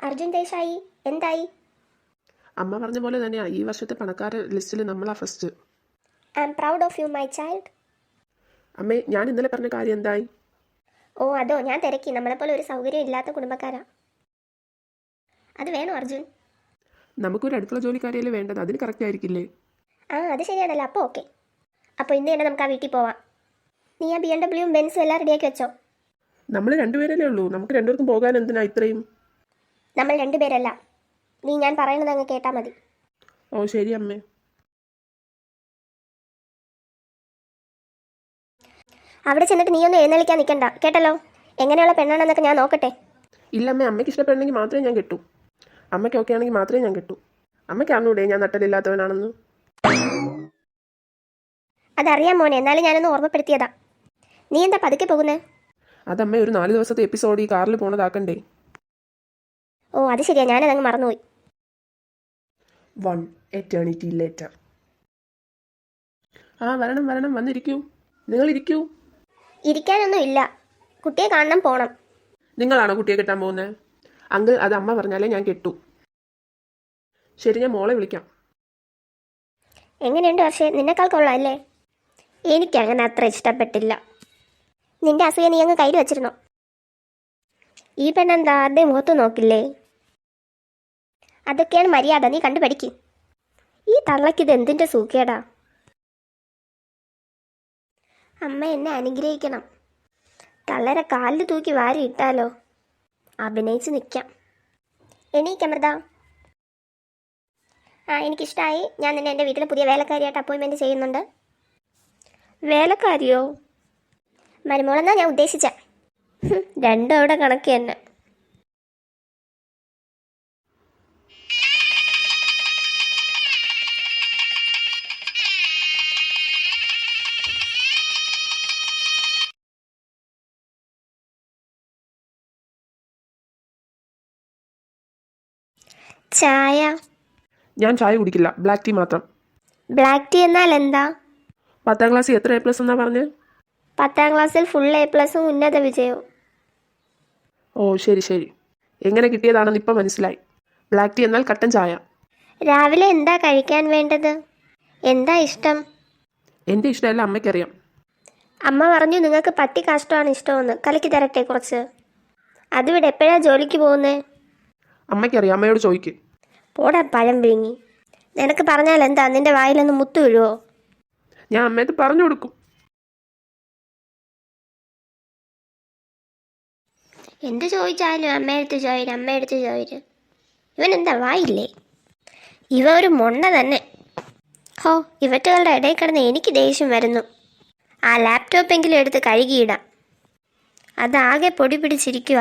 അർജുൻ ദേശായി എന്തായി? അമ്മ പറഞ്ഞ പോലെ തന്നെയാ ഈ വർഷത്തെ പണക്കാരുടെ ലിസ്റ്റിൽ നമ്മളാ first. I am proud of you my child. അമ്മേ, ഞാൻ ഇന്നലെ പറഞ്ഞ കാര്യം എന്തായി? ഓ അതോ, ഞാൻ തിരക്കി. നമ്മളെപ്പോലെ ഒരു സൗകര്യം ഇല്ലാത്ത കുടുംബക്കാരാ. അത് വേണോ അർജുൻ? നമുക്കൊരു അടുക്കള ജോലിക്കാരിയല്ലേ വേണ്ടത്, അതിന് കറക്റ്റ് ആയിരിക്കില്ലേ? ആ അത് ശരിയാണല്ലോ. അപ്പോൾ ഓക്കെ. അപ്പോൾ ഇന്ന് തന്നെ നമുക്ക് ആ വീട്ടിൽ പോവാം. നീ ആ BMW ബെൻസും എല്ലാം റെഡിയാക്കി വെച്ചോ. നമ്മൾ രണ്ടുപേരല്ലേ ഉള്ളൂ, നമുക്ക് രണ്ടുപേർക്കും പോകാൻ എന്തിനാ ഇത്രയും? നമ്മൾ രണ്ടുപേരല്ല, നീ ഞാൻ പറയുന്നത് അങ്ങ് കേട്ടാൽ മതി. ഓ ശരി അമ്മേ. അവിടെ ചെന്നിട്ട് നീ ഒന്നും എഴുന്നള്ളിക്കാൻ നിൽക്കണ്ട കേട്ടല്ലോ. എങ്ങനെയുള്ള പെണ്ണാണെന്നൊക്കെ ഞാൻ നോക്കട്ടെ. ഇല്ല അമ്മേ, അമ്മയ്ക്ക് ഇഷ്ടപ്പെടണമെങ്കിൽ മാത്രമേ ഞാൻ കെട്ടു. അമ്മയ്ക്ക് ഓക്കെ ആണെങ്കിൽ മാത്രമേ ഞാൻ കെട്ടു. അമ്മയ്ക്ക് അറിഞ്ഞൂടെ ഞാൻ നട്ടലില്ലാത്തവനാണെന്ന്? അതറിയാം മോനെ, എന്നാലും ഞാനൊന്ന് ഓർമ്മപ്പെടുത്തിയതാ. നീ എന്താ പതുക്കെ പോകുന്നേ? അതമ്മേ, ഒരു 4 ദിവസത്തെ എപ്പിസോഡ് ഈ കാറിൽ പോണതാക്കണ്ടേ? ഓ അത് ശരിയാ, ഞാനതങ്ങ് മറന്നുപോയി. 1 eternity later. ആ വരണം വരണം, വന്നിരിക്കൂ. നിങ്ങൾ ഇരിക്കൂ. ഇരിക്കാനൊന്നും ഇല്ല, കുട്ടിയെ കാണണം, പോണം. നിങ്ങളാണോ കുട്ടിയെ കെട്ടാൻ പോകുന്നത്? അങ്കിൾ, അത് അമ്മ പറഞ്ഞാലേ ഞാൻ കെട്ടു. ശരി, ഞാൻ മോളെ വിളിക്കാം. എങ്ങനെയുണ്ട് പക്ഷേ, നിന്നെക്കാൾ കൊള്ളാം അല്ലേ? എനിക്കങ്ങനെ അത്ര ഇഷ്ടപ്പെട്ടില്ല. നിന്റെ അസൂയ നീ അങ്ങ് കയ്യിൽ വെച്ചിരുന്നോ? ഈ പെണ്ണെന്താ ആരുടെയും മുഖത്ത് നോക്കില്ലേ? അതൊക്കെയാണ് മര്യാദ, നീ കണ്ടുപഠിക്ക്. ഈ തള്ളക്കിത് എന്തിൻ്റെ സൂക്കേടാ? അമ്മ എന്നെ അനുഗ്രഹിക്കണം. തള്ളരെ കാലിൽ തൂക്കി വാരി ഇട്ടാലോ? അഭിനയിച്ച് നിൽക്കാം. എണീക്കമൃത. ആ എനിക്കിഷ്ടമായി. ഞാൻ നിന്നെ എൻ്റെ വീട്ടിൽ പുതിയ വേലക്കാരിയായിട്ട് അപ്പോയിൻമെൻറ്റ് ചെയ്യുന്നുണ്ട്. വേലക്കാരിയോ? മരുമോളെന്നാ ഞാൻ ഉദ്ദേശിച്ച. രണ്ടും അവിടെ കണക്ക് തന്നെ. ചായ? ഞാൻ ചായ കുടിക്കില്ല, ബ്ലാക്ക് ടീ മാത്രം. ബ്ലാക്ക് ടീ എന്നാൽ എന്താ? 10ാം ക്ലാസ്സിൽ എത്ര A+ എന്നാ പറഞ്ഞത്? 10ാം ക്ലാസ്സിൽ ഫുൾ A+ ഉന്നത വിജയവും. ഓ ശരി ശരി, എങ്ങനെ കിട്ടിയതാണെന്ന് ഇപ്പം മനസ്സിലായി. ബ്ലാക്ക് ടീ എന്നാൽ കട്ടൻ ചായ. രാവിലെ എന്താ കഴിക്കാൻ വേണ്ടത്? എന്താ ഇഷ്ടം? എൻ്റെ ഇഷ്ടമല്ല അമ്മയ്ക്കറിയാം. അമ്മ പറഞ്ഞു നിങ്ങൾക്ക് പട്ടി കാഷ്ടമാണ് ഇഷ്ടമെന്ന്. കലക്കി തരട്ടെ കുറച്ച്? അതിവിടെ എപ്പോഴാ ജോലിക്ക് പോകുന്നേ? അമ്മയ്ക്കറിയാം, അമ്മയോട് ചോദിക്ക്. പോടാ പഴം വിഴുങ്ങി. നിനക്ക് പറഞ്ഞാൽ എന്താ, നിന്റെ വായിലൊന്ന് മുത്തു വീഴുവോ? ഞാൻ അമ്മയത്ത് പറഞ്ഞു കൊടുക്കും. എന്ത് ചോദിച്ചാലും അമ്മയെടുത്ത് ചോദിര്. ഇവൻ എന്താ വായില്ലേ? ഇവ ഒരു മൊണ്ണ തന്നെ. ഹോ, ഇവറ്റകളുടെ ഇടയിൽ കിടന്ന് എനിക്ക് ദേഷ്യം വരുന്നു. ആ ലാപ്ടോപ്പെങ്കിലും എടുത്ത് കഴുകിയിടാം. അതാകെ പൊടി പിടിച്ചിരിക്കുക.